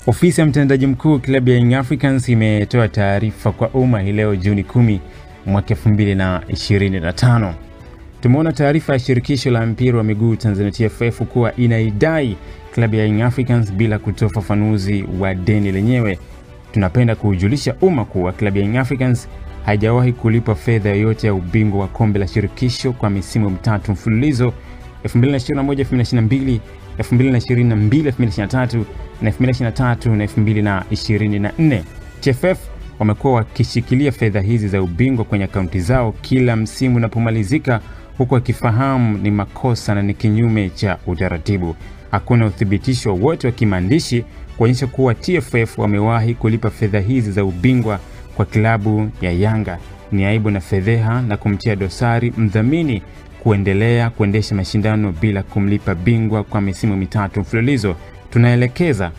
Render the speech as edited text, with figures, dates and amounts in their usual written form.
Ofisi ya mtendaji mkuu klabu ya Young Africans imetoa taarifa kwa umma hii leo Juni 10 mwaka 2025. Tumeona taarifa ya shirikisho la mpira wa miguu Tanzania TFF kuwa inaidai klabu ya Young Africans bila kutoa ufafanuzi wa deni lenyewe. Tunapenda kuujulisha umma kuwa klabu ya Young Africans haijawahi kulipa fedha yoyote ya ubingwa wa kombe la shirikisho kwa misimu mitatu mfululizo 2021-2022, 2022-2023 na 2023 na 2024. TFF wamekuwa wakishikilia fedha hizi za ubingwa kwenye akaunti zao kila msimu unapomalizika, huku wakifahamu ni makosa na ni kinyume cha utaratibu. Hakuna uthibitisho wote wa kimaandishi kuonyesha kuwa TFF wamewahi kulipa fedha hizi za ubingwa kwa klabu ya Yanga. Ni aibu na fedheha na kumtia dosari mdhamini kuendelea kuendesha mashindano bila kumlipa bingwa kwa misimu mitatu mfululizo. Tunaelekeza